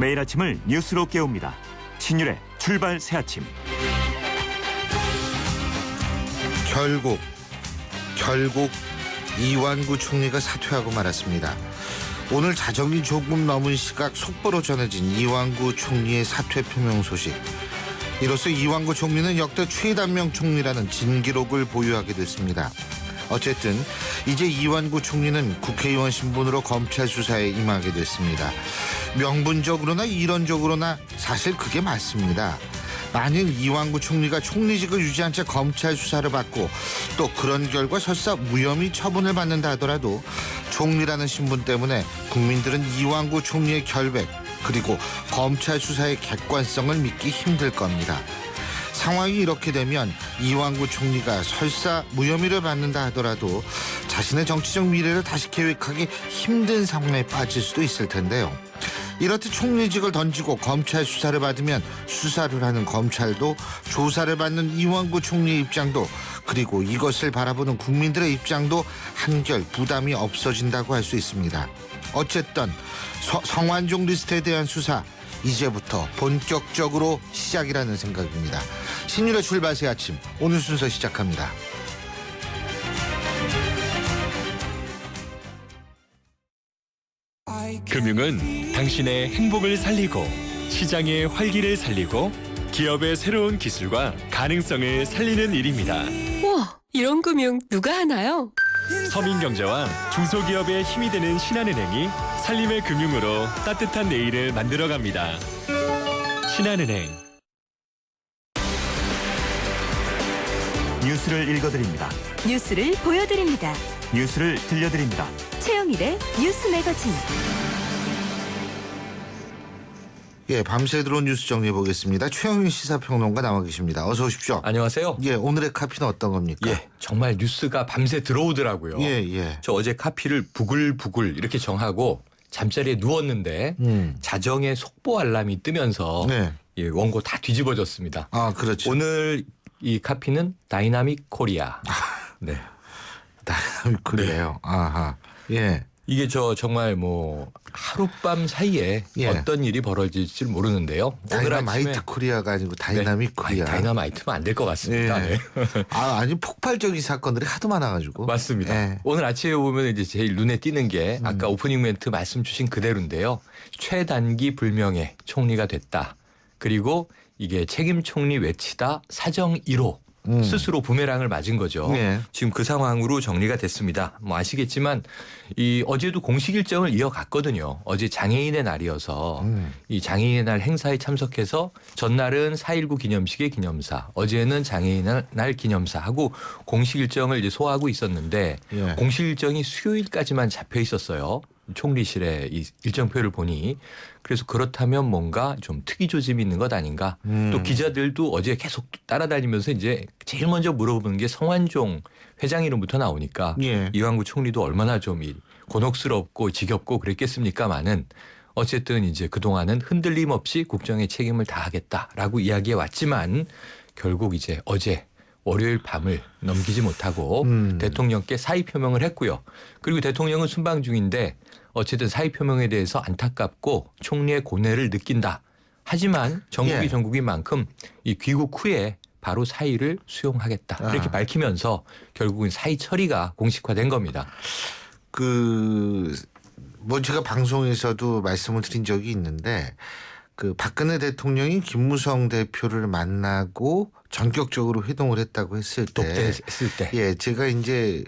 매일 아침을 뉴스로 깨웁니다. 신율의 출발 새아침. 결국 이완구 총리가 사퇴하고 말았습니다. 오늘 자정이 조금 넘은 시각 속보로 전해진 이완구 총리의 사퇴 표명 소식. 이로써 이완구 총리는 역대 최단명 총리라는 진기록을 보유하게 됐습니다. 어쨌든 이제 이완구 총리는 국회의원 신분으로 검찰 수사에 임하게 됐습니다. 명분적으로나 이론적으로나 사실 그게 맞습니다. 만일 이완구 총리가 총리직을 유지한 채 검찰 수사를 받고 또 그런 결과 설사 무혐의 처분을 받는다 하더라도 총리라는 신분 때문에 국민들은 이완구 총리의 결백 그리고 검찰 수사의 객관성을 믿기 힘들 겁니다. 상황이 이렇게 되면 이완구 총리가 설사 무혐의를 받는다 하더라도 자신의 정치적 미래를 다시 계획하기 힘든 상황에 빠질 수도 있을 텐데요. 이렇듯 총리직을 던지고 검찰 수사를 받으면 수사를 하는 검찰도 조사를 받는 이완구 총리의 입장도 그리고 이것을 바라보는 국민들의 입장도 한결 부담이 없어진다고 할 수 있습니다. 어쨌든 성완종 리스트에 대한 수사 이제부터 본격적으로 시작이라는 생각입니다. 신율의 출발새 아침 오늘 순서 시작합니다. 금융은 당신의 행복을 살리고 시장의 활기를 살리고 기업의 새로운 기술과 가능성을 살리는 일입니다. 우와, 이런 금융 누가 하나요? 서민경제와 중소기업의 힘이 되는 신한은행이 살림의 금융으로 따뜻한 내일을 만들어갑니다. 신한은행. 뉴스를 읽어드립니다. 뉴스를 보여드립니다. 뉴스를 들려드립니다. 최영일의 뉴스 매거진. 예, 밤새 들어온 뉴스 정리해 보겠습니다. 최영일 시사평론가 나와 계십니다. 어서 오십시오. 안녕하세요. 예, 오늘의 카피는 어떤 겁니까? 예, 정말 뉴스가 밤새 들어오더라고요. 예. 저 어제 카피를 부글부글 이렇게 정하고 잠자리에 누웠는데 자정에 속보 알람이 뜨면서 네. 예, 원고 다 뒤집어졌습니다. 아, 그렇죠. 오늘 이 카피는 다이나믹 코리아. 네. 그래요. 네. 아하. 예. 이게 저 정말 뭐 하룻밤 사이에 예. 어떤 일이 벌어질지 모르는데요. 다이나마이트 코리아가 아니고 다이나믹 코리아. 다이나마이트면 안 될 것 같습니다. 예. 네. 아니 폭발적인 사건들이 하도 많아가지고. 맞습니다. 예. 오늘 아침에 보면 이제 제일 눈에 띄는 게 아까 오프닝 멘트 말씀 주신 그대로인데요. 최단기 불명예 총리가 됐다. 그리고 이게 책임 총리 외치다 사정 1호. 스스로 부메랑을 맞은 거죠. 예. 지금 그 상황으로 정리가 됐습니다. 뭐 아시겠지만 이 어제도 공식 일정을 이어갔거든요. 어제 장애인의 날이어서 이 장애인의 날 행사에 참석해서 전날은 4.19 기념식의 기념사, 어제는 장애인의 날 기념사 하고 공식 일정을 이제 소화하고 있었는데 예. 공식 일정이 수요일까지만 잡혀 있었어요. 총리실의 이 일정표를 보니 그래서 그렇다면 뭔가 좀 특이 조짐이 있는 것 아닌가. 또 기자들도 어제 계속 따라다니면서 이제 제일 먼저 물어보는 게 성완종 회장 이름부터 나오니까 예. 이완구 총리도 얼마나 좀 곤혹스럽고 지겹고 그랬겠습니까마는 어쨌든 이제 그동안은 흔들림 없이 국정의 책임을 다하겠다라고 이야기해 왔지만 결국 이제 어제 월요일 밤을 넘기지 못하고 대통령께 사의 표명을 했고요. 그리고 대통령은 순방 중인데 어쨌든 사의 표명에 대해서 안타깝고 총리의 고뇌를 느낀다. 하지만 전국이 예. 전국인 만큼 이 귀국 후에 바로 사의를 수용하겠다. 이렇게 밝히면서 결국은 사의 처리가 공식화된 겁니다. 뭐 제가 방송에서도 말씀을 드린 적이 있는데 박근혜 대통령이 김무성 대표를 만나고 전격적으로 회동을 했다고 했을 때, 독대했을 때, 예, 제가 이제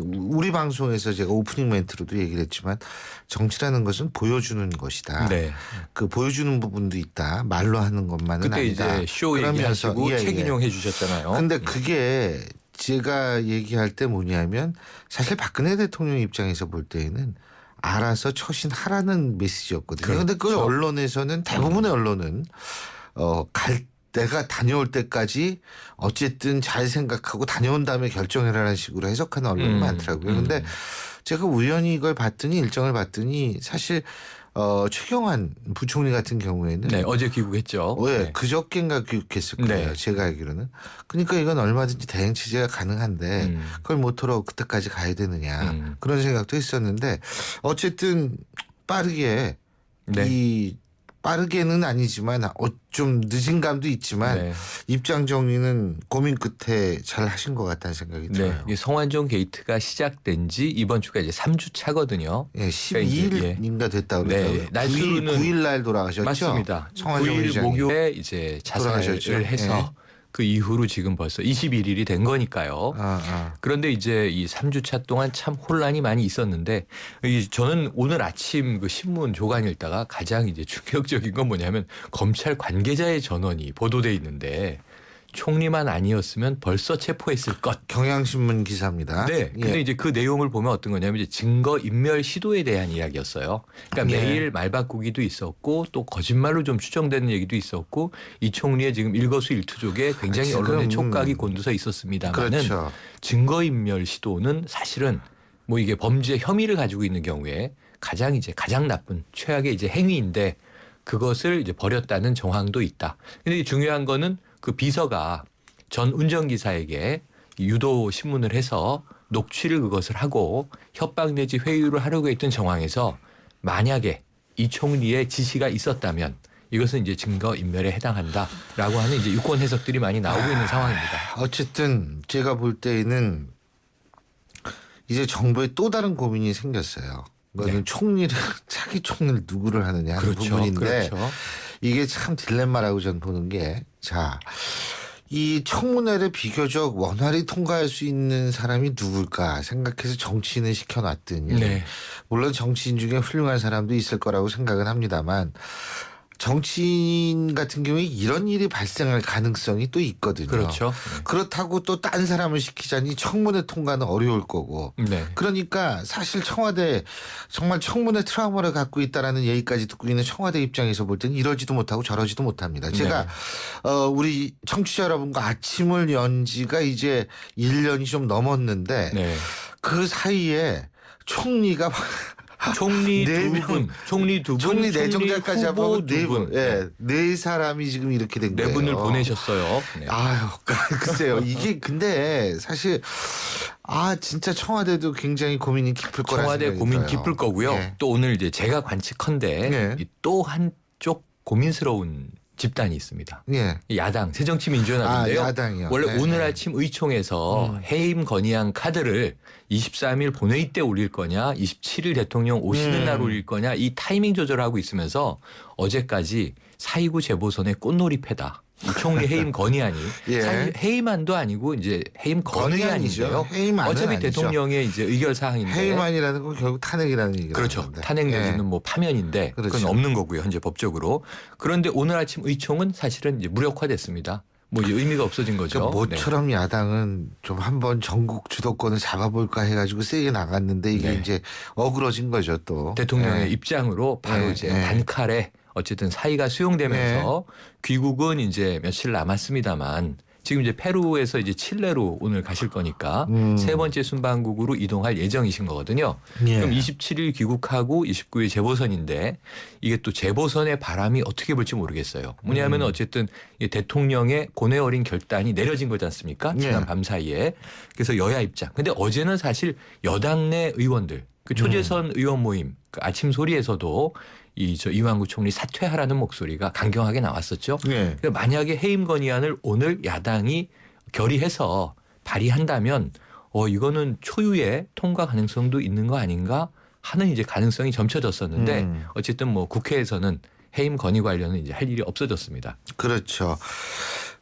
우리 방송에서 제가 오프닝 멘트로도 얘기를 했지만 정치라는 것은 보여주는 것이다. 네. 보여주는 부분도 있다. 말로 하는 것만은 그때 아니다. 이제 쇼 얘기하시고 책 인용해 주셨잖아요. 근데 그게 제가 얘기할 때 뭐냐면 사실 박근혜 대통령 입장에서 볼 때에는 알아서 처신하라는 메시지였거든요. 그런데 그 그렇죠. 언론에서는 대부분의 언론은 내가 다녀올 때까지 어쨌든 잘 생각하고 다녀온 다음에 결정해라라는 식으로 해석하는 언론이 많더라고요. 그런데 제가 우연히 이걸 봤더니 일정을 봤더니 사실 최경환 부총리 같은 경우에는 네, 어제 귀국했죠. 예, 네. 그저께인가 귀국했을 거예요. 네. 제가 알기로는. 그러니까 이건 얼마든지 대행 체제가 가능한데 그걸 못하러 그때까지 가야 되느냐 그런 생각도 했었는데 어쨌든 빠르게 네. 이 빠르게는 아니지만 좀 늦은 감도 있지만 네. 입장 정리는 고민 끝에 잘 하신 것 같다는 생각이 네. 들어요. 이 성완종 게이트가 시작된 지 이번 주가 이제 3주 차거든요. 예, 12일인가 됐다 그러더라고요. 네, 날수로는 9일 날 돌아가셨죠. 맞습니다. 성완종 9일 회장님. 목요일에 이제 자살을 돌아가셨죠. 해서 네. 그 이후로 지금 벌써 21일이 된 거니까요. 그런데 이제 이 3주차 동안 참 혼란이 많이 있었는데 저는 오늘 아침 그 신문 조간 읽다가 가장 이제 충격적인 건 뭐냐면 검찰 관계자의 전원이 보도돼 있는데 총리만 아니었으면 벌써 체포했을 것. 경향신문 기사입니다. 네. 근데 예. 이제 그 내용을 보면 어떤 거냐면 이제 증거 인멸 시도에 대한 이야기였어요. 그러니까 예. 매일 말 바꾸기도 있었고 또 거짓말로 좀 추정되는 얘기도 있었고 이 총리의 지금 일거수일투족에 굉장히 지금, 언론의 촉각이 곤두서 있었습니다만은 그렇죠. 증거 인멸 시도는 사실은 뭐 이게 범죄 혐의를 가지고 있는 경우에 가장 나쁜 최악의 이제 행위인데 그것을 이제 버렸다는 정황도 있다. 근데 중요한 거는 그 비서가 전 운전기사에게 유도 신문을 해서 녹취를 그것을 하고 협박 내지 회유를 하려고 했던 정황에서 만약에 이 총리의 지시가 있었다면 이것은 이제 증거 인멸에 해당한다라고 하는 이제 유권 해석들이 많이 나오고 있는 상황입니다. 어쨌든 제가 볼 때에는 이제 정부에 또 다른 고민이 생겼어요. 그거는 네. 총리를 차기 총리를 누구를 하느냐 하는 부분인데 그렇죠. 이게 참 딜레마라고 저는 보는 게 이 청문회를 비교적 원활히 통과할 수 있는 사람이 누굴까 생각해서 정치인을 시켜놨더니 네. 물론 정치인 중에 훌륭한 사람도 있을 거라고 생각은 합니다만 정치인 같은 경우에 이런 일이 발생할 가능성이 또 있거든요. 그렇죠. 그렇다고 또 딴 사람을 시키자니 청문회 통과는 어려울 거고. 네. 그러니까 사실 청와대 정말 청문회 트라우마를 갖고 있다라는 얘기까지 듣고 있는 청와대 입장에서 볼 때는 이러지도 못하고 저러지도 못합니다. 제가 우리 청취자 여러분과 아침을 연 지가 이제 1년이 좀 넘었는데 네. 그 사이에 총리가 총리 네 두 명. 분, 총리 두 분, 총리 내정자까지 후보 하고 두 분, 네 사람이 지금 이렇게 된 거예요. 네 분을 보내셨어요. 네. 아유, 글쎄요. 이게 근데 사실 진짜 청와대도 굉장히 고민이 깊을 거라 청와대 생각이 고민 들어요. 깊을 거고요. 예. 또 오늘 이제 제가 관측컨대 예. 또 한쪽 고민스러운 집단이 있습니다. 예. 야당 새정치민주연합인데요. 야당이요. 원래 네, 오늘 네. 아침 의총에서 해임 건의안 카드를 23일 본회의 때 올릴 거냐 27일 대통령 오시는 날 올릴 거냐 이 타이밍 조절하고 있으면서 어제까지 4.29 재보선의 꽃놀이패다. 이 총리 해임 건의안이 예. 사실 해임안도 아니고 이제 해임 건의안인데요. 건의안이죠. 해임안은 어차피 아니죠. 대통령의 이제 의결 사항인데 해임안이라는 건 결국 탄핵이라는 얘기죠. 그렇죠. 탄핵 내지는 뭐 파면인데 그건 그렇죠. 없는 거고요. 현재 법적으로. 그런데 오늘 아침 의총은 사실은 이제 무력화됐습니다. 뭐 이제 의미가 없어진 거죠. 그러니까 모처럼 야당은 좀 한번 전국 주도권을 잡아볼까 해가지고 세게 나갔는데 이게 네. 이제 어그러진 거죠 또. 대통령의 네. 입장으로 바로 네. 이제 네. 단칼에 어쨌든 사의가 수용되면서 귀국은 이제 며칠 남았습니다만 지금 이제 페루에서 이제 칠레로 오늘 가실 거니까 세 번째 순방국으로 이동할 예정이신 거거든요. 예. 그럼 27일 귀국하고 29일 재보선인데 이게 또 재보선의 바람이 어떻게 불지 모르겠어요. 뭐냐면 어쨌든 이 대통령의 고뇌 어린 결단이 내려진 거지 않습니까? 지난 예. 밤 사이에. 그래서 여야 입장. 근데 어제는 사실 여당 내 의원들 그 초재선 의원 모임 그 아침 소리에서도 이완구 총리 사퇴하라는 목소리가 강경하게 나왔었죠. 예. 그러니까 만약에 해임 건의안을 오늘 야당이 결의해서 발의한다면 이거는 초유의 통과 가능성도 있는 거 아닌가 하는 이제 가능성이 점쳐졌었는데 어쨌든 뭐 국회에서는 해임 건의 관련은 이제 할 일이 없어졌습니다. 그렇죠.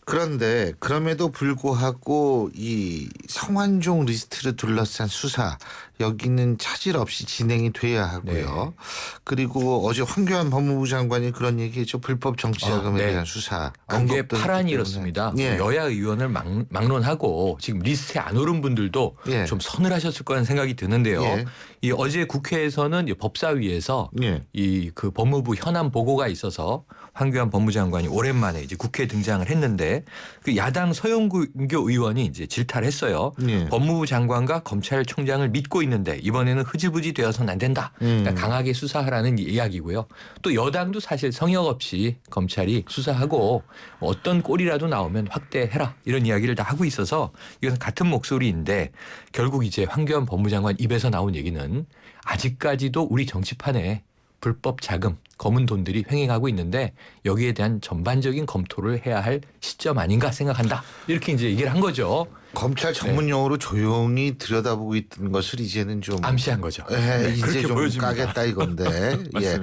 그런데 그럼에도 불구하고 이 성완종 리스트를 둘러싼 수사 여기는 차질 없이 진행이 돼야 하고요. 네. 그리고 어제 황교안 법무부 장관이 그런 얘기했죠. 불법 정치자금에 네. 대한 수사. 그게 언급도 파란이 했기 이렇습니다. 때문에. 예. 여야 의원을 막론하고 지금 리스트에 안 오른 분들도 예. 좀 서늘하셨을 거라는 생각이 드는데요. 예. 이 어제 국회에서는 법사위에서 예. 이 그 법무부 현안 보고가 있어서 황교안 법무장관이 오랜만에 이제 국회에 등장을 했는데 그 야당 서영교 의원이 이제 질타를 했어요. 예. 법무부 장관과 검찰총장을 믿고 있는데 이번에는 흐지부지 되어서는 안 된다. 그러니까 강하게 수사하라는 이야기고요. 또 여당도 사실 성역 없이 검찰이 수사하고 어떤 꼴이라도 나오면 확대해라 이런 이야기를 다 하고 있어서 이것은 같은 목소리인데 결국 이제 황교안 법무장관 입에서 나온 얘기는 아직까지도 우리 정치판에 불법 자금 검은 돈들이 횡행하고 있는데 여기에 대한 전반적인 검토를 해야 할 시점 아닌가 생각한다. 이렇게 이제 얘기를 한 거죠. 검찰 전문 용어로 조용히 들여다보고 있던 것을 이제는 좀 암시한 거죠. 예, 이제 그렇게 좀 보여집니다. 까겠다 이건데. 맞습니다. 예.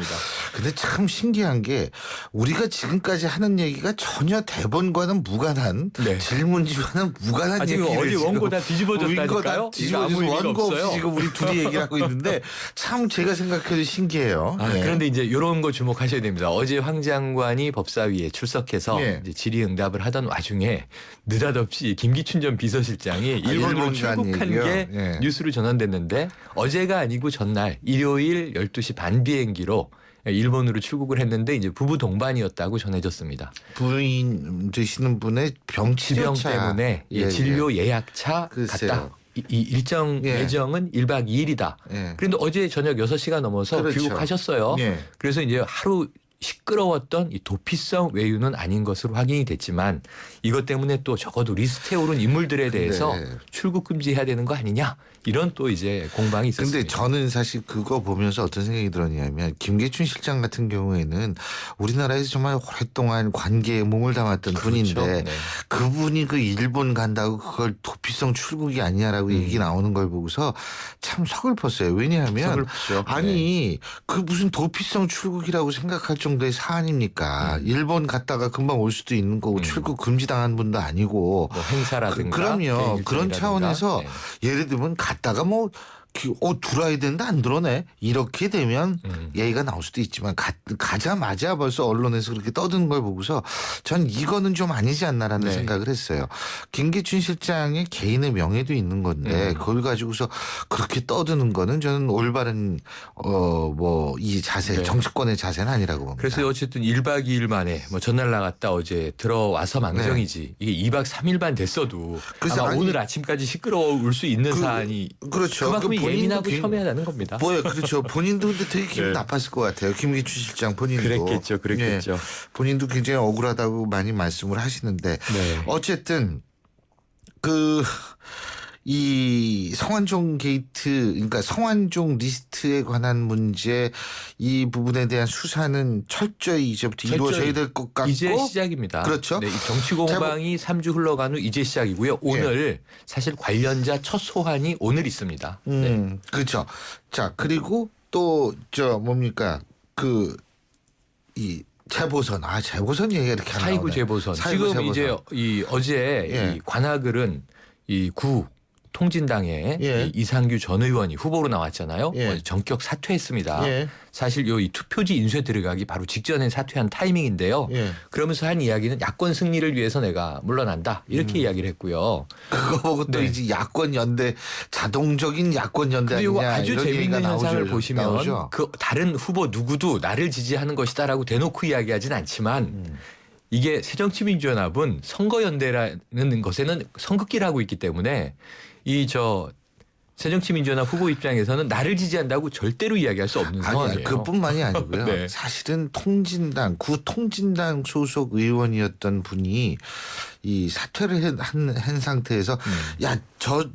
근데 참 신기한 게 우리가 지금까지 하는 얘기가 전혀 대본과는 무관한 네. 질문지와는 무관한 아, 지금 얘기를 어제 지금 원고 다 뒤집어졌다니까요. 원고 다 이거 아무 뒤집어져서 의미가 원고 없어요. 없이 지금 우리 둘이 얘기를 하고 있는데 참 제가 생각해도 신기해요. 아, 예. 그런데 이제 이런 거 주목하셔야 됩니다. 어제 황 장관이 법사위에 출석해서 예. 이제 질의응답을 하던 와중에 느닷없이 김기춘 전 비서실장이 일본으로 일본 간 출국한 얘기요? 게 예. 뉴스로 전환됐는데 어제가 아니고 전날 일요일 12시 반 비행기로 일본으로 출국을 했는데 이제 부부 동반이었다고 전해졌습니다. 부인 되시는 분의 지병 치료차. 때문에 예, 진료 예약차 글쎄요. 갔다. 이 일정 예. 예정은 1박 2일이다. 예. 그런데 어제 저녁 6시가 넘어서 그렇죠. 귀국하셨어요. 예. 그래서 이제 하루 시끄러웠던 이 도피성 외유는 아닌 것으로 확인이 됐지만 이것 때문에 또 적어도 리스트에 오른 인물들에 대해서 출국 금지해야 되는 거 아니냐 이런 또 이제 공방이 있었습니다. 근데 저는 사실 그거 보면서 어떤 생각이 들었냐면 김기춘 실장 같은 경우에는 우리나라에서 정말 오랫동안 관계에 몸을 담았던 그렇죠. 분인데 네. 그분이 그 일본 간다고 그걸 도피성 출국이 아니냐라고 얘기 나오는 걸 보고서 참 서글펐어요. 왜냐하면 서글프죠. 아니 그 무슨 도피성 출국이라고 생각할 정도의 사안입니까? 일본 갔다가 금방 올 수도 있는 거고 출국 금지당한 분도 아니고 뭐 행사라든가 그럼요. 비행 그런 일정이라든가. 차원에서 네. 예를 들면 갔다가 뭐 들어야 되는데 안 들어오네. 이렇게 되면 예의가 나올 수도 있지만 가자마자 벌써 언론에서 그렇게 떠드는 걸 보고서 전 이거는 좀 아니지 않나라는 네. 생각을 했어요. 김기춘 실장의 개인의 명예도 있는 건데 그걸 가지고서 그렇게 떠드는 거는 저는 올바른 뭐 이 자세 네. 정치권의 자세는 아니라고 봅니다. 그래서 어쨌든 1박 2일 만에 뭐 전날 나갔다 어제 들어와서 망정이지 이게 2박 3일만 됐어도 그래서 아마 아니, 오늘 아침까지 시끄러울 수 있는 사안이 그렇죠. 그만큼 본인도 예민하고 첨예하다는 겁니다. 뭐요, 그렇죠. 본인도 근데 되게 기분 네. 나빴을 것 같아요. 김기춘 실장 본인도. 그랬겠죠. 예, 본인도 굉장히 억울하다고 많이 말씀을 하시는데 네. 어쨌든 이 성완종 게이트, 그러니까 성완종 리스트에 관한 문제 이 부분에 대한 수사는 철저히 이제부터 이루어져야 될 것 같고 이제 시작입니다. 그렇죠. 네, 이 정치 공방이 3주 흘러간 후 이제 시작이고요. 오늘 사실 관련자 첫 소환이 오늘 있습니다. 네. 그렇죠. 자, 그리고 또 뭡니까 이 재보선. 재보선 얘기가 이렇게 안 사이구 나오네. 재보선. 사이구 지금 재보선. 이제 어제 예. 이 관악을은 이 구 통진당의 예. 이 이상규 전 의원이 후보로 나왔잖아요. 예. 전격 사퇴했습니다. 예. 사실 이 투표지 인쇄 들어가기 바로 직전에 사퇴한 타이밍인데요. 예. 그러면서 한 이야기는 야권 승리를 위해서 내가 물러난다 이렇게 이야기를 했고요. 그거 보고 또 네. 이제 야권 연대 자동적인 야권 연대 그리고 아니냐 아주 이런 재미있는 얘기가 현상을 나오죠. 보시면 나오죠. 그 다른 후보 누구도 나를 지지하는 것이다라고 대놓고 이야기하진 않지만 이게 새정치민주연합은 선거연대라는 것에는 선긋기를 하고 있기 때문에 새정치민주연합 후보 입장에서는 나를 지지한다고 절대로 이야기할 수 없는 아니 상황이에요. 그뿐만이 아니고요. 네. 사실은 구 통진당 소속 의원이었던 분이 이 사퇴를 한 상태에서 야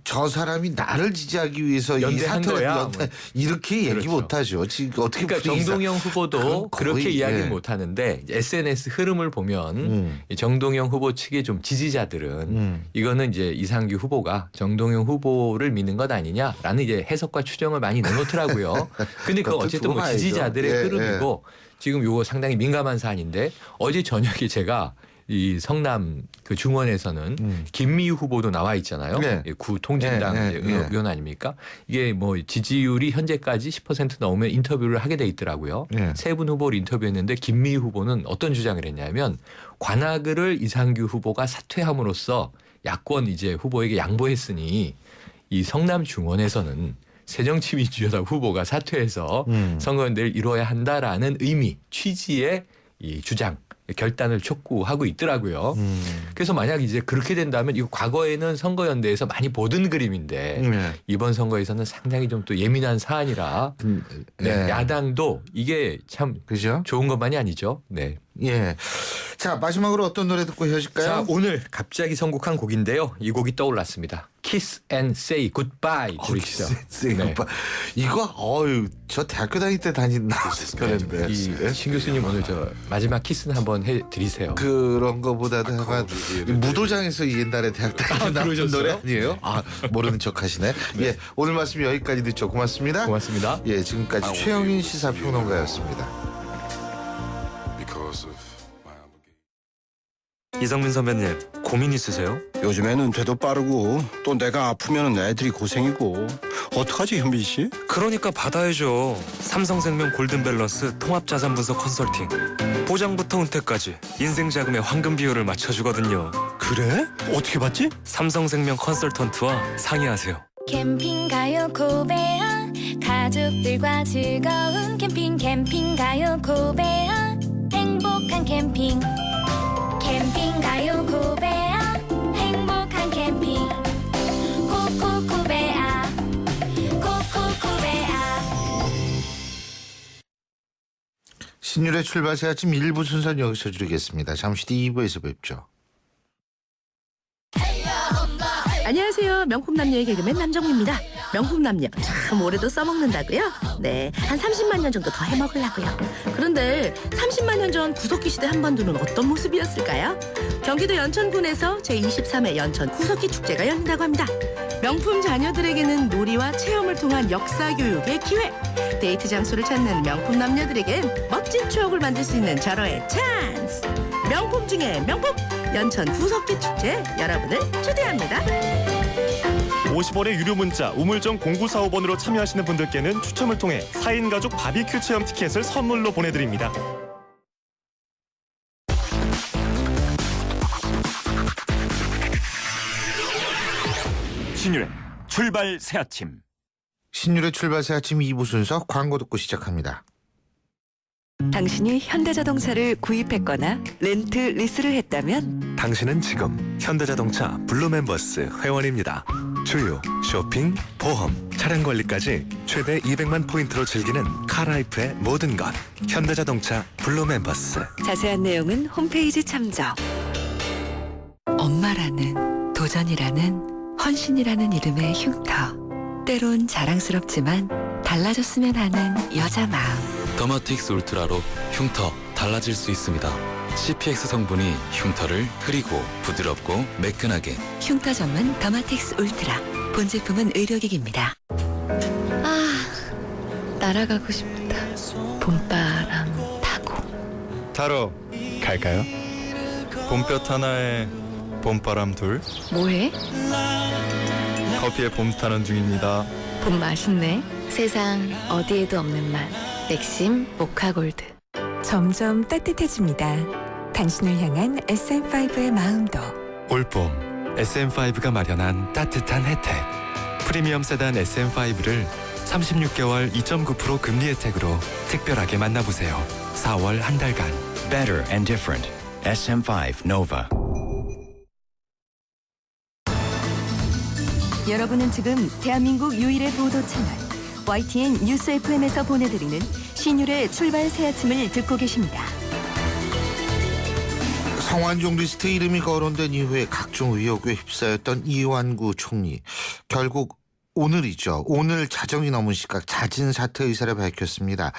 저 사람이 나를 지지하기 위해서 이 연대한 사퇴를 거야. 이렇게 얘기 그렇죠. 못하죠. 지금 어떻게 그러니까 분위기 정동영 후보도 그건 거의, 그렇게 이야기를 예. 못하는데 SNS 흐름을 보면 이 정동영 후보 측의 좀 지지자들은 이거는 이제 이상규 후보가 정동영 후보를 믿는 것 아니냐라는 이제 해석과 추정을 많이 내놓더라고요. 근데 그건 그것도 어쨌든 뭐 두고 지지자들의 봐야죠. 예, 흐름이고 지금 요거 상당히 민감한 사안인데 어제 저녁에 제가 이 성남 그 중원에서는 김미유 후보도 나와 있잖아요. 네. 구 통진당 네, 네, 네. 의원 아닙니까? 이게 뭐 지지율이 현재까지 10% 넘으면 인터뷰를 하게 돼 있더라고요. 네. 세 분 후보를 인터뷰했는데 김미유 후보는 어떤 주장을 했냐면 관악을을 이상규 후보가 사퇴함으로써 야권 이제 후보에게 양보했으니 이 성남 중원에서는 새정치민주연합 후보가 사퇴해서 선거연대를 이루어야 한다라는 의미 취지의 이 주장 결단을 촉구하고 있더라고요. 그래서 만약 이제 그렇게 된다면 이거 과거에는 선거연대에서 많이 보던 그림인데 네. 이번 선거에서는 상당히 좀 또 예민한 사안이라 네, 네. 야당도 이게 참 그죠? 좋은 것만이 아니죠. 네. 예. 자, 마지막으로 어떤 노래 듣고 헤어질까요? 자, 오늘 갑자기 선곡한 곡인데요. 이 곡이 떠올랐습니다. Kiss and Say Goodbye 들으시죠? 네. 이거 저 대학교 다닐 때 다닌 노래인데. 신 교수님 오늘 저 마지막 키스는 한번 해드리세요. 그런 거보다도 약간 무도장에서 옛날에 대학 다닐 때 나온 노래 아니에요? 모르는 척 하시네. 예, 오늘 말씀 여기까지 듣죠. 고맙습니다. 고맙습니다. 예, 지금까지 최영인 시사평론가였습니다. 이성민 선배님, 고민 있으세요? 요즘엔 은퇴도 빠르고 또 내가 아프면 애들이 고생이고 어떡하지 현빈 씨? 그러니까 받아야죠. 삼성생명 골든밸런스 통합자산 분석 컨설팅. 보장부터 은퇴까지 인생 자금의 황금 비율을 맞춰주거든요. 그래? 어떻게 받지? 삼성생명 컨설턴트와 상의하세요. 캠핑 가요 고베아 가족들과 즐거운 캠핑 가요 고베아 행복한 캠핑 가요 고베아 행복한 캠핑 코코코베아 코코코베아. 신율의 출발새 아침 1부 순서는 여기서 줄이겠습니다. 잠시 뒤 2부에서 뵙죠. 안녕하세요. 명품남녀의 개그맨 남정미입니다. 명품남녀 참 오래도 써먹는다고요? 네, 한 30만 년 정도 더 해먹으려고요. 그런데 30만 년 전 구석기 시대 한반도는 어떤 모습이었을까요? 경기도 연천군에서 제23회 연천 구석기 축제가 열린다고 합니다. 명품 자녀들에게는 놀이와 체험을 통한 역사 교육의 기회. 데이트 장소를 찾는 명품 남녀들에겐 멋진 추억을 만들 수 있는 절호의 찬스. 명품 중에 명품 연천 구석기 축제 여러분을 초대합니다. 50원의 유료 문자 우물정 0945번으로 참여하시는 분들께는 추첨을 통해 4인 가족 바비큐 체험 티켓을 선물로 보내드립니다. 신율의 출발 새 아침. 신율의 출발새 아침 2부 순서 광고 듣고 시작합니다. 당신이 현대자동차를 구입했거나 렌트, 리스를 했다면 당신은 지금 현대자동차 블루멤버스 회원입니다. 주유, 쇼핑, 보험, 차량 관리까지 최대 200만 포인트로 즐기는 카라이프의 모든 것. 현대자동차 블루멤버스. 자세한 내용은 홈페이지 참조. 엄마라는, 도전이라는, 헌신이라는 이름의 흉터. 때론 자랑스럽지만 달라졌으면 하는 여자 마음. 더마틱스 울트라로 흉터 달라질 수 있습니다. CPX 성분이 흉터를 흐리고 부드럽고 매끈하게. 흉터 전문 더마틱스 울트라. 본 제품은 의료기기입니다. 날아가고 싶다. 봄바람 타고. 타러 갈까요? 봄볕 하나에 봄바람 둘. 뭐해? 커피에 봄 타는 중입니다. 봄 맛있네. 세상 어디에도 없는 맛. 맥심 모카골드. 점점 따뜻해집니다. 당신을 향한 SM5의 마음도. 올봄 SM5가 마련한 따뜻한 혜택. 프리미엄 세단 SM5를 36개월 2.9% 금리 혜택으로 특별하게 만나보세요. 4월 한 달간. Better and different. SM5 Nova. 여러분은 지금 대한민국 유일의 보도 채널 YTN 뉴스 FM에서 보내드리는 신율의 출발 새 아침을 듣고 계십니다. 성완종 리스트 이름이 거론된 이후에 각종 의혹에 휩싸였던 이완구 총리. 결국 오늘이죠. 오늘 자정이 넘은 시각 자진 사퇴 의사를 밝혔습니다.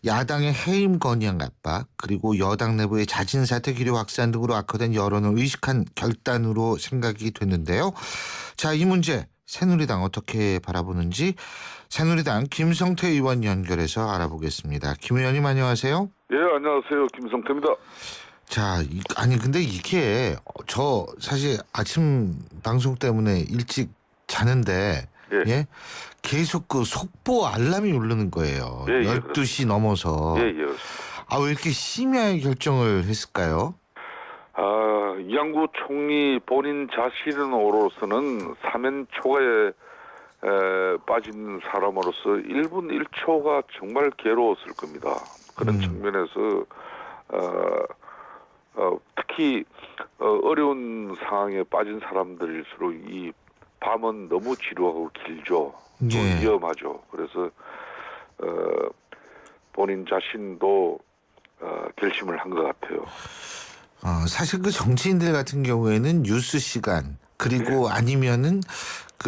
야당의 해임 건의안 압박 그리고 여당 내부의 자진 사퇴 기류 확산 등으로 악화된 여론을 의식한 결단으로 생각이 됐는데요. 자, 이 문제 새누리당 어떻게 바라보는지 새누리당 김성태 의원 연결해서 알아보겠습니다. 김 의원님 안녕하세요. 예, 안녕하세요. 김성태입니다. 자, 아니 근데 이게 저 사실 아침 방송 때문에 일찍 자는데 예? 계속 그 속보 알람이 울리는 거예요. 12시 넘어서. 예. 왜 이렇게 심야에 결정을 했을까요? 이완구 총리 본인 자신으로서는 사면 초과에 빠진 사람으로서 1분 1초가 정말 괴로웠을 겁니다. 그런 측면에서 특히 어려운 상황에 빠진 사람들일수록 이 밤은 너무 지루하고 길죠. 또 위험하죠. 그래서 본인 자신도 결심을 한 것 같아요. 사실 그 정치인들 같은 경우에는 뉴스 시간 그리고 아니면은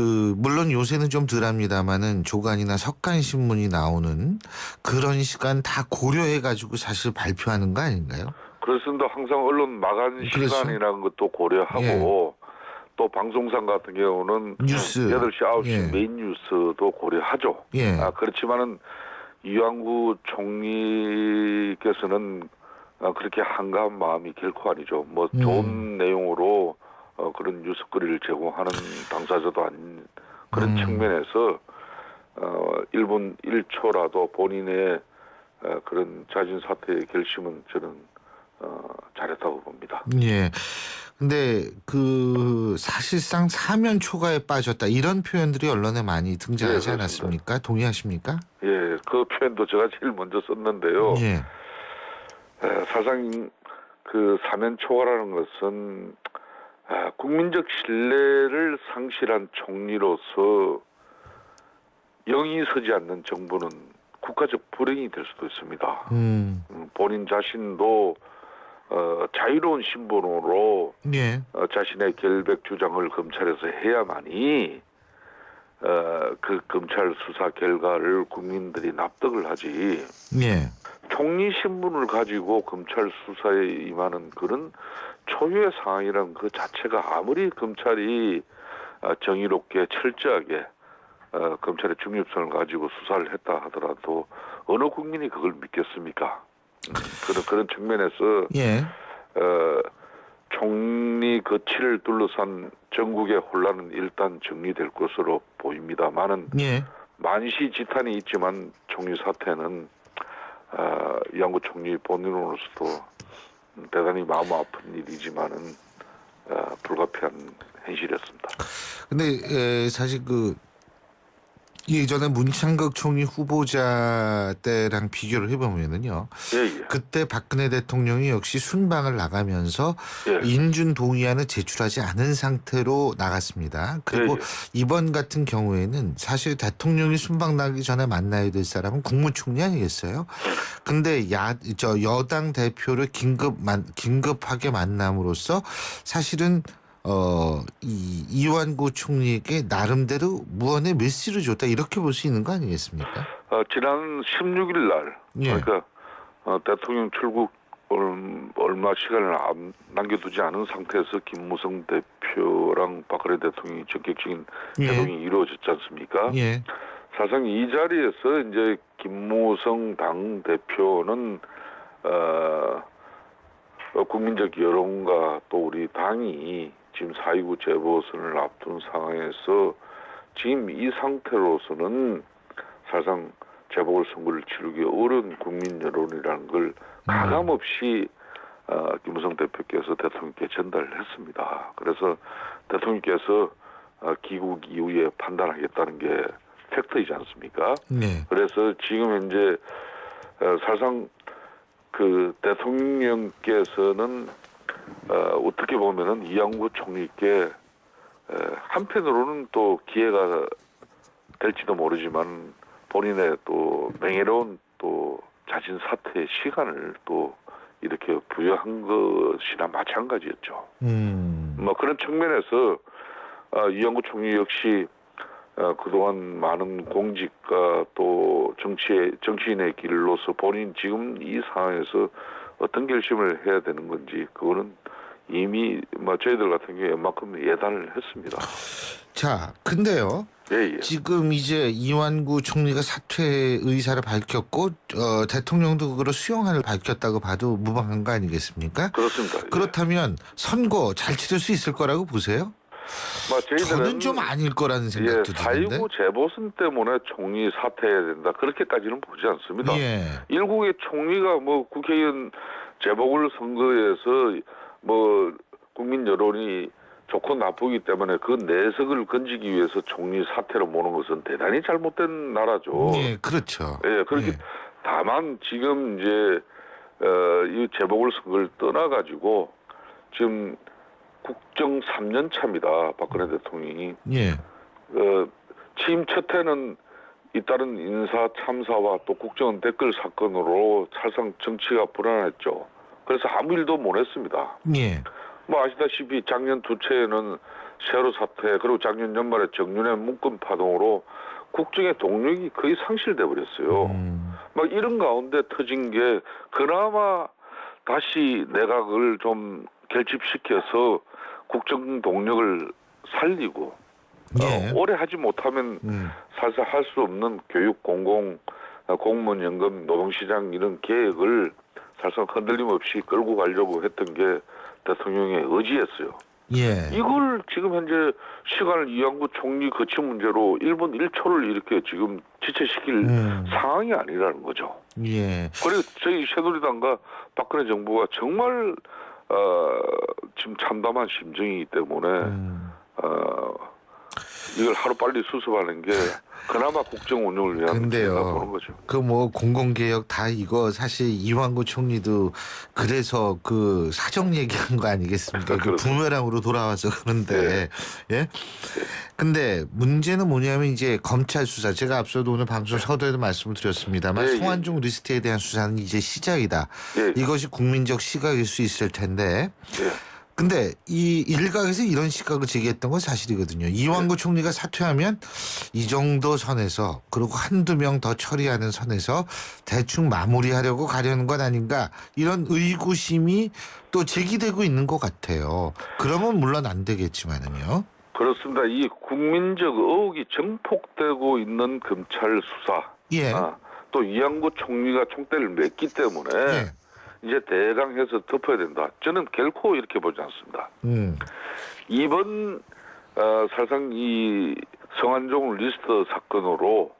물론 요새는 좀 덜합니다만은 조간이나 석간 신문이 나오는 그런 시간 다 고려해가지고 사실 발표하는 거 아닌가요? 그렇습니다. 항상 언론 마감 그렇죠. 시간이라는 것도 고려하고 또 방송상 같은 경우는 뉴스 8시, 9시 예. 메인 뉴스도 고려하죠. 예. 그렇지만은 이완구 총리께서는 그렇게 한가한 마음이 결코 아니죠. 뭐 좋은 내용으로 그런 뉴스거리를 제공하는 당사자도 아닌 그런 측면에서 1분 1초라도 본인의 그런 자진 사퇴의 결심은 저는 잘했다고 봅니다. 예. 근데 사실상 사면 초과에 빠졌다 이런 표현들이 언론에 많이 등장하지 예, 않았습니까? 동의하십니까? 예, 그 표현도 제가 제일 먼저 썼는데요. 예. 사실상 그 사면 초과라는 것은 국민적 신뢰를 상실한 총리로서 영이 서지 않는 정부는 국가적 불행이 될 수도 있습니다. 본인 자신도 자유로운 신분으로 예. 자신의 결백 주장을 검찰에서 해야만이 그 검찰 수사 결과를 국민들이 납득을 하지. 예. 총리 신분을 가지고 검찰 수사에 임하는 그런 초유의 상황이란 그 자체가 아무리 검찰이 정의롭게 철저하게 검찰의 중립성을 가지고 수사를 했다 하더라도 어느 국민이 그걸 믿겠습니까? 그런 측면에서 예. 총리 거취를 둘러싼 전국의 혼란은 일단 정리될 것으로 보입니다만은 예. 만시지탄이 있지만 총리 사태는 이완구 총리 본인으로서도 대단히 마음 아픈 일이지만은 불가피한 현실이었습니다. 근데 사실 예전에 문창극 총리 후보자 때랑 비교를 해보면은요. 예. 그때 박근혜 대통령이 역시 순방을 나가면서 예. 인준 동의안을 제출하지 않은 상태로 나갔습니다. 그리고 이번 같은 경우에는 사실 대통령이 순방 나기 전에 만나야 될 사람은 국무총리 아니겠어요? 근데 여당 대표를 긴급하게 만남으로써 사실은 이완구 총리에게 나름대로 무언의 메시지를 줬다 이렇게 볼 수 있는 거 아니겠습니까? 지난 16일 날 예. 그러니까 대통령 출국 얼마 시간을 남겨두지 않은 상태에서 김무성 대표랑 박근혜 대통령이 전격적인 회동이 이루어졌지 않습니까? 예. 사실상 이 자리에서 이제 김무성 당 대표는 국민적 여론과 또 우리 당이 지금 4.29 재보선을 앞둔 상황에서 지금 이 상태로서는 사실상 재보궐선거를 치르기 어려운 국민 여론이라는 걸 가감없이 김무성 대표께서 대통령께 전달을 했습니다. 그래서 대통령께서 귀국 이후에 판단하겠다는 게 팩트이지 않습니까? 네. 그래서 지금 현재 사실상 그 대통령께서는 어떻게 보면은 이완구 총리께 한편으로는 또 기회가 될지도 모르지만 본인의 또 명예로운 또 자진 사퇴의 시간을 또 이렇게 부여한 것이나 마찬가지였죠. 뭐 그런 측면에서 이완구 총리 역시 그동안 많은 공직과 또 정치인의 길로서 본인 지금 이 상황에서 어떤 결심을 해야 되는 건지 그거는 이미 저희들 같은 경우에 웬만큼 예단을 했습니다. 자, 근데요. 예. 지금 이제 이완구 총리가 사퇴 의사를 밝혔고 대통령도 그거를 수용안을 밝혔다고 봐도 무방한 거 아니겠습니까? 그렇습니다. 그렇다면 선거 잘 치를 수 있을 거라고 보세요? 저는 좀 아닐 거라는 생각도 드는데. 4.29 재보선 때문에 총리 사퇴해야 된다. 그렇게까지는 보지 않습니다. 예. 일국의 총리가 국회의원 재보궐선거에서 국민 여론이 좋고 나쁘기 때문에 그 내석을 건지기 위해서 총리 사퇴로 모는 것은 대단히 잘못된 나라죠. 예, 그렇죠. 예, 그렇게 예. 다만 지금 이제 이 재보궐선거를 떠나가지고 지금 국정 3년 차입니다. 박근혜 대통령이. 예. 취임 첫 해는 잇따른 인사 참사와 또 국정원 댓글 사건으로 사실상 정치가 불안했죠. 그래서 아무 일도 못 했습니다. 예. 아시다시피 작년 두 차에는 세월호 사태 그리고 작년 연말에 정윤회 문건 파동으로 국정의 동력이 거의 상실돼 버렸어요. 막 이런 가운데 터진 게 그나마 다시 내각을 좀 결집시켜서 국정 동력을 살리고 오래 하지 못하면 살살 할 수 없는 교육, 공무원 연금, 노동시장 이런 계획을 사실상 흔들림 없이 끌고 가려고 했던 게 대통령의 의지였어요. 예. 이걸 지금 현재 시간을 이완구 총리 거취 문제로 1분 1초를 이렇게 지금 지체시킬 상황이 아니라는 거죠. 예. 그리고 저희 새누리당과 박근혜 정부가 정말 지금 참담한 심정이기 때문에 이걸 하루빨리 수습하는 게 그나마 국정 운영을 위한 기회가 보는 거죠. 그 뭐 공공개혁 다 이거 사실 이완구 총리도 그래서 그 사정 얘기한 거 아니겠습니까? 그 부메랑으로 돌아와서 그런데 예. 근데 문제는 뭐냐면 이제 검찰 수사 제가 앞서도 오늘 방송 서두에도 말씀을 드렸습니다만 송환종 리스트에 대한 수사는 이제 시작이다. 이것이 국민적 시각일 수 있을 텐데. 근데 이 일각에서 이런 시각을 제기했던 건 사실이거든요. 이완구 총리가 사퇴하면 이 정도 선에서 그리고 한두 명 더 처리하는 선에서 대충 마무리하려고 가려는 건 아닌가 이런 의구심이 또 제기되고 있는 것 같아요. 그러면 물론 안 되겠지만은요. 그렇습니다. 이 국민적 의혹이 증폭되고 있는 검찰 수사. 예. 또 이완구 총리가 총대를 맸기 때문에 이제 대강 해서 덮어야 된다. 저는 결코 이렇게 보지 않습니다. 이번 사실상 이 성완종 리스트 사건으로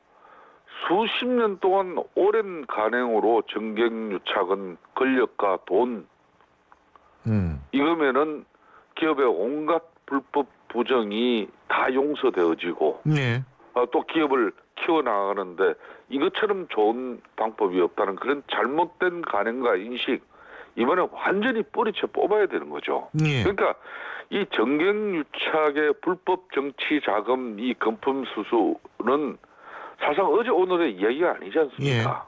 수십 년 동안 오랜 간행으로 정경유착은 권력과 돈 이거면은 기업의 온갖 불법 부정이 다 용서되어지고 또 기업을 키워나가는데 이것처럼 좋은 방법이 없다는 그런 잘못된 간행과 인식 이번에 완전히 뿌리쳐 뽑아야 되는 거죠. 그러니까 이 정경유착의 불법 정치 자금 이 금품 수수는 사실상 어제 오늘의 이야기가 아니지 않습니까?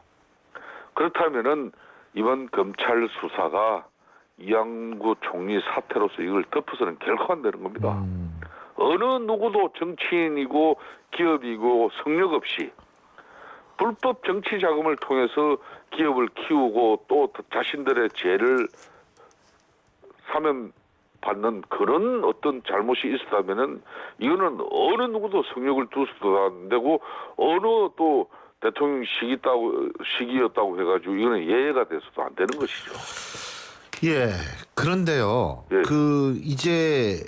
그렇다면은 이번 검찰 수사가 이완구 총리 사태로서 이걸 덮어서는 결코 안 되는 겁니다. 어느 누구도 정치인이고 기업이고 성역 없이 불법 정치 자금을 통해서 기업을 키우고 또 자신들의 죄를 사면받는 그런 어떤 잘못이 있었다면은 이거는 어느 누구도 성역을 두서도 안 되고 어느 또 대통령 시기였다고 해가지고 이거는 예외가 돼서도 안 되는 것이죠. 예. 그런데요. 그 이제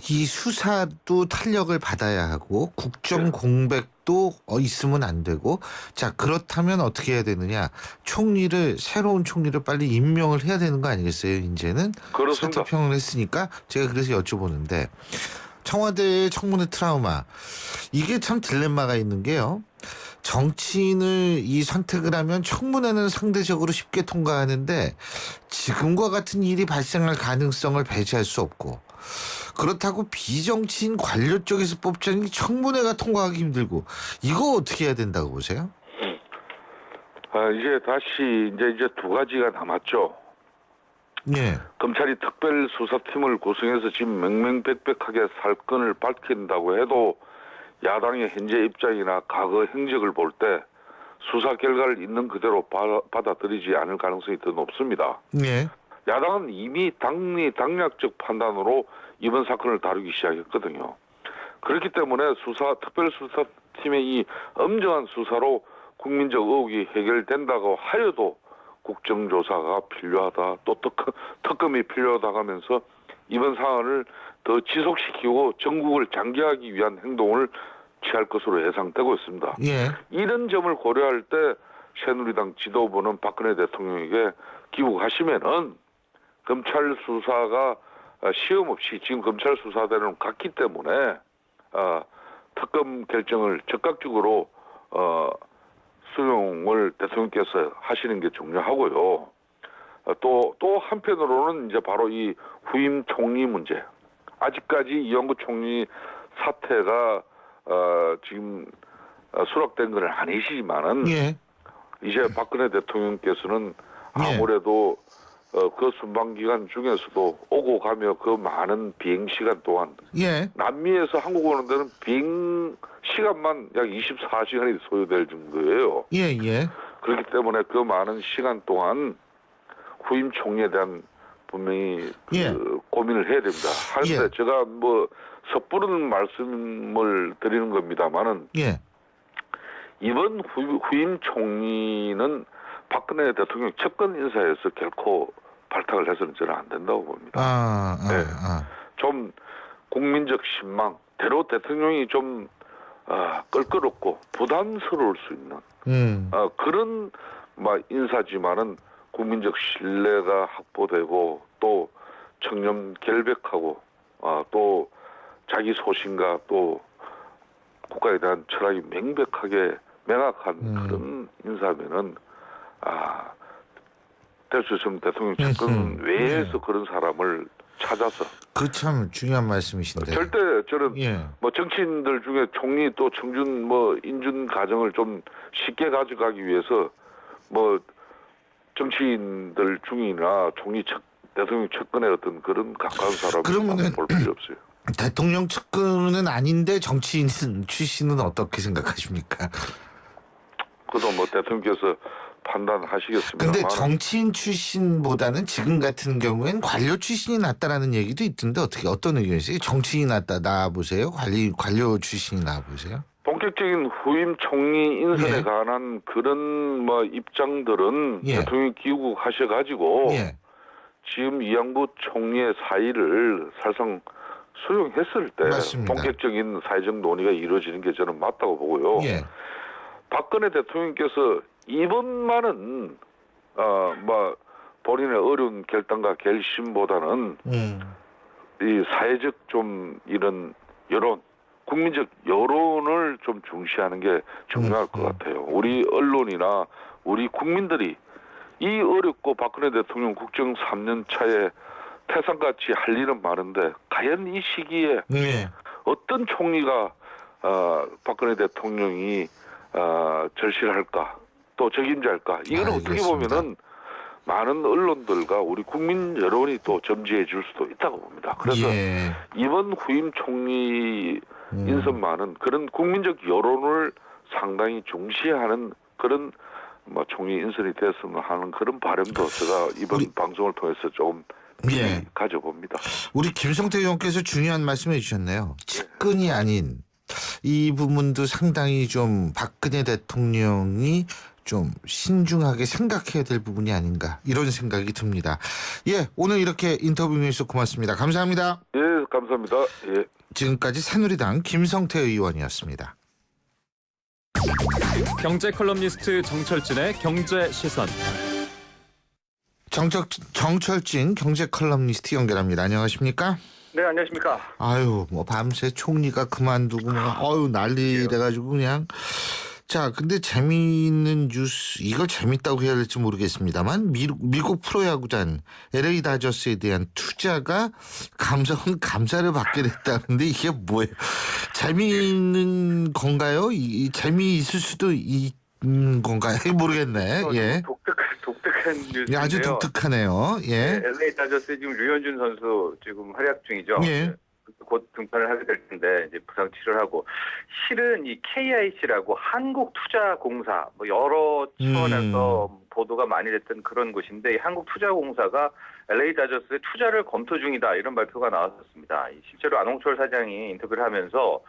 이 수사도 탄력을 받아야 하고 국정 공백도 있으면 안 되고 자 그렇다면 어떻게 해야 되느냐 새로운 총리를 빨리 임명을 해야 되는 거 아니겠어요 이제는 그렇습니다. 사퇴평을 했으니까 제가 그래서 여쭤보는데 청와대의 청문회 트라우마 이게 참 딜레마가 있는 게요 정치인을 이 선택을 하면 청문회는 상대적으로 쉽게 통과하는데 지금과 같은 일이 발생할 가능성을 배제할 수 없고 그렇다고 비정치인 관료 쪽에서 뽑자니 청문회가 통과하기 힘들고 이거 어떻게 해야 된다고 보세요? 이제 다시 이제 두 가지가 남았죠. 검찰이 특별수사팀을 구성해서 지금 명명백백하게 사건을 밝힌다고 해도 야당의 현재 입장이나 과거 행적을 볼 때 수사 결과를 있는 그대로 받아들이지 않을 가능성이 더 높습니다. 야당은 이미 당략적 판단으로 이번 사건을 다루기 시작했거든요. 그렇기 때문에 특별수사팀의 이 엄정한 수사로 국민적 의혹이 해결된다고 하여도 국정조사가 필요하다, 또 특검이 필요하다고 하면서 이번 사안을 더 지속시키고 전국을 장기화하기 위한 행동을 취할 것으로 예상되고 있습니다. 이런 점을 고려할 때 새누리당 지도부는 박근혜 대통령에게 귀국하시면은 검찰 수사가 시험 없이 지금 검찰 수사대는 갔기 때문에 특검 결정을 적극적으로 수용을 대통령께서 하시는 게 중요하고요. 또 한편으로는 이제 바로 이 후임 총리 문제. 아직까지 이완구 총리 사태가 지금 수락된 건 아니시지만은 이제 박근혜 대통령께서는 아무래도 그 순방 기간 중에서도 오고 가며 그 많은 비행 시간 동안 예. 남미에서 한국 오는 데는 비행 시간만 약 24시간이 소요될 정도예요. 예, 예. 그렇기 때문에 그 많은 시간 동안 후임 총리에 대한 분명히 예. 고민을 해야 됩니다. 하는데 예. 제가 뭐 섣부른 말씀을 드리는 겁니다만은 예. 이번 후임 총리는 박근혜 대통령 측근 인사에서 결코 발탁을 해서는 저는 안 된다고 봅니다. 네. 좀 국민적 신망, 대로 대통령이 좀 껄끄럽고 부담스러울 수 있는 그런 인사지만은 국민적 신뢰가 확보되고 또 청렴 결백하고 또 자기 소신과 또 국가에 대한 철학이 명확한 그런 인사면은 될 수 있으면 대통령 측근 외에서 그런 사람을 찾아서 그 참 중요한 말씀이신데. 절대 저는 예. 뭐 정치인들 중에 총리 또 청준 뭐 인준 과정을 좀 쉽게 가져가기 위해서 뭐 정치인들 중이나 대통령 측근의 어떤 그런 가까운 사람을 그러면은 볼 필요 없어요. 대통령 측근은 아닌데 정치인 출신은 어떻게 생각하십니까? 그도 뭐 대통령께서 판단하시겠습니다. 근데 정치인 출신보다는 지금 같은 경우엔 관료 출신이 낫다라는 얘기도 있던데 어떤 의견이세요? 정치인이 나 보세요? 관료 출신이 나 보세요? 본격적인 후임 총리 인선에 예. 관한 그런 뭐 입장들은 예. 대통령이 귀국하셔가지고 예. 지금 이양부 총리의 사의를 사실상 수용했을 때 맞습니다. 본격적인 사회적 논의가 이루어지는 게 저는 맞다고 보고요. 예. 박근혜 대통령께서 이번만은 본인의 어려운 결단과 결심보다는 이 사회적 좀 이런 여론, 국민적 여론을 좀 중시하는 게 중요할 것 같아요. 우리 언론이나 우리 국민들이 이 어렵고 박근혜 대통령 국정 3년 차에 태산같이 할 일은 많은데 과연 이 시기에 예. 어떤 총리가 박근혜 대통령이 절실할까 또 적임자일까 이거는 어떻게 알겠습니다. 보면은 많은 언론들과 우리 국민 여론이 또 점지해 줄 수도 있다고 봅니다. 그래서 예. 이번 후임 총리 인선만은 그런 국민적 여론을 상당히 중시하는 그런 총리 인선이 됐으면 하는 그런 바람도 제가 이번 방송을 통해서 조금 예. 가져봅니다. 우리 김성태 의원께서 중요한 말씀해 주셨네요. 측근이 아닌 이 부분도 상당히 좀 박근혜 대통령이 좀 신중하게 생각해야 될 부분이 아닌가 이런 생각이 듭니다. 예, 오늘 이렇게 인터뷰해 주셔서 고맙습니다. 감사합니다. 예, 감사합니다. 예. 지금까지 새누리당 김성태 의원이었습니다. 경제 컬럼니스트 정철진의 경제 시선. 정철진 경제 컬럼니스트 연결합니다. 안녕하십니까? 네, 안녕하십니까. 아유, 밤새 총리가 그만두고 난리 돼가지고 그냥. 자, 근데 재미있는 뉴스, 이걸 재밌다고 해야 될지 모르겠습니다만 미국 프로야구단 LA 다저스에 대한 투자가 감사를 받게 됐다는데 이게 뭐예요? 재미있는 건가요? 재미있을 수도 있는 건가요? 모르겠네. 예. 독특한 뉴스인데요. 아주 독특하네요. 예. 네, LA 다저스 지금 류현준 선수 지금 활약 중이죠. 예. 곧 등판을 하게 될 텐데 이제 부상 치료를 하고 실은 이 KIC라고 한국투자공사 여러 차원에서 보도가 많이 됐던 그런 곳인데 이 한국투자공사가 LA 다저스에 투자를 검토 중이다 이런 발표가 나왔었습니다. 실제로 안홍철 사장이 인터뷰를 하면서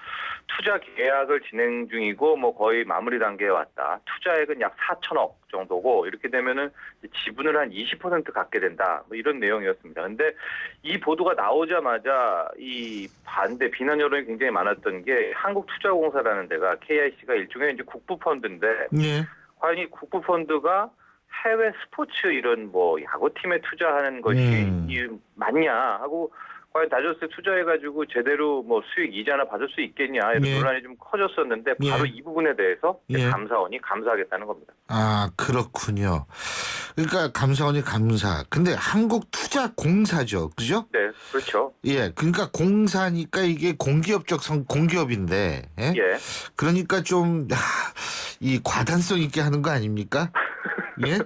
투자 계약을 진행 중이고 거의 마무리 단계에 왔다. 투자액은 약 4천억 정도고 이렇게 되면은 지분을 한 20% 갖게 된다. 이런 내용이었습니다. 근데 이 보도가 나오자마자 이 비난 여론이 굉장히 많았던 게 한국투자공사라는 데가 KIC가 일종의 이제 국부펀드인데 예. 과연 이 국부펀드가 해외 스포츠 이런 야구팀에 투자하는 것이 맞냐 하고 과연 다저스에 투자해가지고 제대로 수익 이자나 받을 수 있겠냐 이런 논란이 좀 커졌었는데 바로 이 부분에 대해서 감사원이 감사하겠다는 겁니다. 아, 그렇군요. 그러니까 감사원이 감사. 근데 한국투자공사죠, 그죠? 네, 그렇죠. 예, 그러니까 공사니까 이게 공기업인데, 예? 예. 그러니까 좀 이 과단성 있게 하는 거 아닙니까? 예?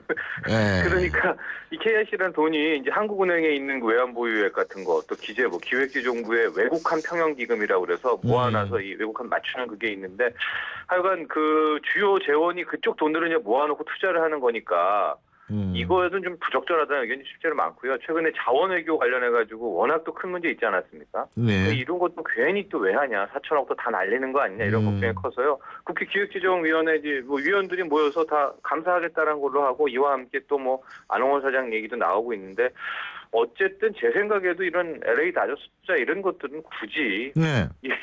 예. 그러니까 이 KIC라는 돈이 이제 한국은행에 있는 그 외환보유액 같은 거, 또 기재부, 기획재정부의 외국환 평형기금이라고 그래서 모아놔서 이 외국환 맞추는 그게 있는데, 하여간 그 주요 재원이 그쪽 돈들을 이제 모아놓고 투자를 하는 거니까 이거에는 좀 부적절하다는 의견이 실제로 많고요. 최근에 자원외교 관련해가지고 워낙 또 큰 문제 있지 않았습니까? 네. 이런 것도 괜히 또 왜 하냐, 4천억도 다 날리는 거 아니냐 이런 걱정이 커서요. 국회 기획재정위원회 이제 뭐 위원들이 모여서 다 감사하겠다는 걸로 하고, 이와 함께 또 뭐 안홍원 사장 얘기도 나오고 있는데, 어쨌든 제 생각에도 이런 LA 다저스 투자 이런 것들은 굳이 네. 이게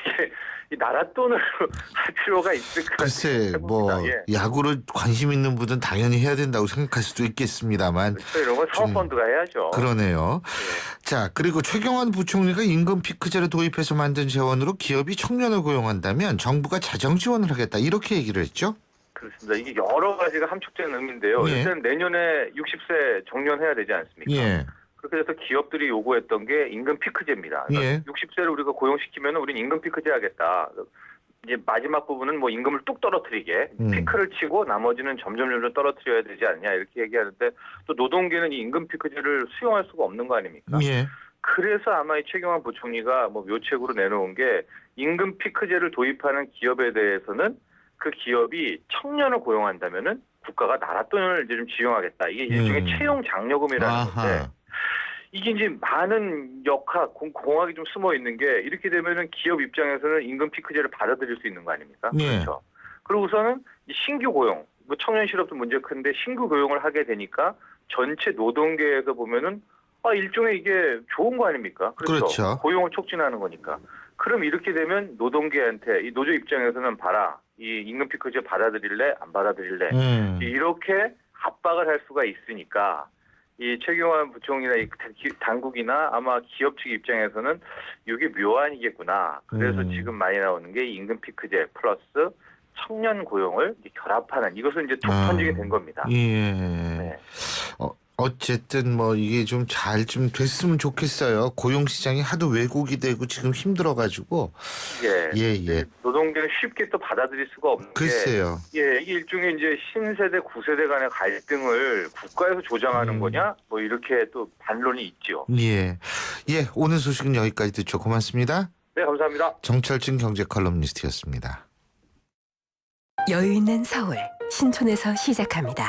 이 나라 돈으로 할 필요가 있을까? 글쎄, 뭐 예. 야구를 관심 있는 분은 당연히 해야 된다고 생각할 수도 있겠습니다만, 그렇죠. 이런 건 사업펀드가 해야죠. 그러네요. 예. 자, 그리고 최경환 부총리가 임금 피크제를 도입해서 만든 재원으로 기업이 청년을 고용한다면 정부가 자정 지원을 하겠다, 이렇게 얘기를 했죠. 그렇습니다. 이게 여러 가지가 함축된 의미인데요. 예. 일단 내년에 60세 정년해야 되지 않습니까? 예. 그렇게 해서 기업들이 요구했던 게 임금 피크제입니다. 그러니까 예. 60세를 우리가 고용시키면 우리는 임금 피크제 하겠다. 이제 마지막 부분은 뭐 임금을 뚝 떨어뜨리게 피크를 치고 나머지는 점점 떨어뜨려야 되지 않냐 이렇게 얘기하는데, 또 노동계는 이 임금 피크제를 수용할 수가 없는 거 아닙니까? 예. 그래서 아마 이 최경환 부총리가 뭐 묘책으로 내놓은 게, 임금 피크제를 도입하는 기업에 대해서는 그 기업이 청년을 고용한다면은 국가가 나라 돈을 이제 좀 지용하겠다. 이게 일종의 채용 장려금이라는 건데, 이게 이제 많은 공학이 좀 숨어 있는 게, 이렇게 되면은 기업 입장에서는 임금 피크제를 받아들일 수 있는 거 아닙니까? 예. 그렇죠. 그러고서는 이 신규 고용, 뭐 청년 실업도 문제 큰데 신규 고용을 하게 되니까 전체 노동계에서 보면은 일종의 이게 좋은 거 아닙니까? 그렇죠. 고용을 촉진하는 거니까. 그럼 이렇게 되면 노동계한테, 이 노조 입장에서는 봐라, 이 임금 피크제 받아들일래? 안 받아들일래? 이렇게 압박을 할 수가 있으니까, 이 최경환 부총리나 이 당국이나 아마 기업 측 입장에서는 이게 묘안이겠구나. 그래서 지금 많이 나오는 게 임금 피크제 플러스 청년 고용을 결합하는, 이것은 이제 툭 던지게 된 겁니다. 예. 네. 어쨌든 뭐 이게 좀 잘 좀 됐으면 좋겠어요. 고용 시장이 하도 왜곡이 되고 지금 힘들어가지고. 예. 노동계는 쉽게 또 받아들일 수가 없는 글쎄요. 게, 이게 일종의 이제 신세대, 구세대 간의 갈등을 국가에서 조장하는 거냐, 뭐 이렇게 또 반론이 있죠. 예. 오늘 소식은 여기까지 듣죠. 고맙습니다. 네, 감사합니다. 정철진 경제 컬럼니스트였습니다. 여유 있는 서울 신촌에서 시작합니다.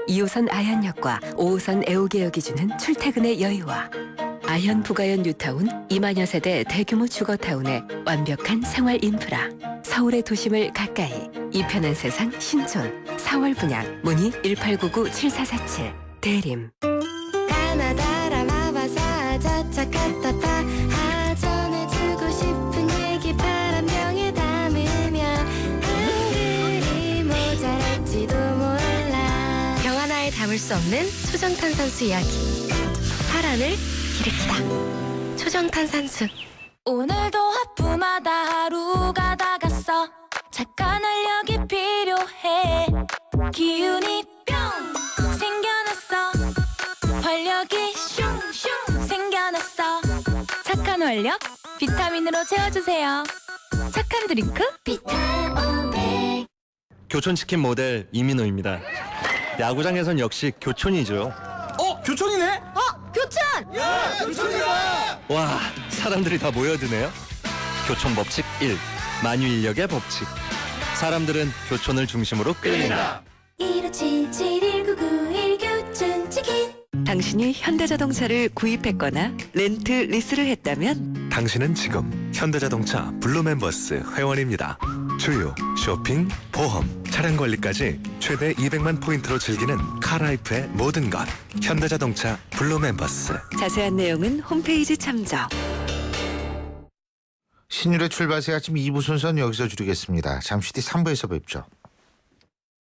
2호선 아현역과 5호선 애호개역이 주는 출퇴근의 여유와 아현 부가현 뉴타운 2만여 세대 대규모 주거타운의 완벽한 생활 인프라. 서울의 도심을 가까이, 이 편한 세상 신촌 4월 분양 문의 1899-7447 대림. 가나다라 마바사 자차카타파 전해주고 싶은 얘기 바람병에 담으며 한글이 모자랄지도 몰라. 병 하나에 담을 수 없는 초정탄산수 이야기. 파란을 일으키다. 초정탄산수. 오늘도 하품하다 하루가 다 갔어. 착한 활력이 필요해. 기운이 뿅 생겨났어. 활력이 슝슝 생겨났어. 착한 활력 비타민으로 채워주세요. 착한 드링크 비타오백. 교촌치킨 모델 이민호입니다. 야구장에선 역시 교촌이죠. 교촌이네? 교촌! 야, 교촌이다! 와, 사람들이 다 모여드네요. 교촌 법칙 1. 만유인력의 법칙. 사람들은 교촌을 중심으로 끌린다. 1577-1991 교촌치킨. 당신이 현대자동차를 구입했거나 렌트 리스를 했다면 당신은 지금 현대자동차 블루멤버스 회원입니다. 주유, 쇼핑, 보험, 차량 관리까지 최대 200만 포인트로 즐기는 카라이프의 모든 것. 현대자동차 블루멤버스. 자세한 내용은 홈페이지 참조. 신율의 출발새 아침 2부 순서는 여기서 줄이겠습니다. 잠시 뒤 3부에서 뵙죠.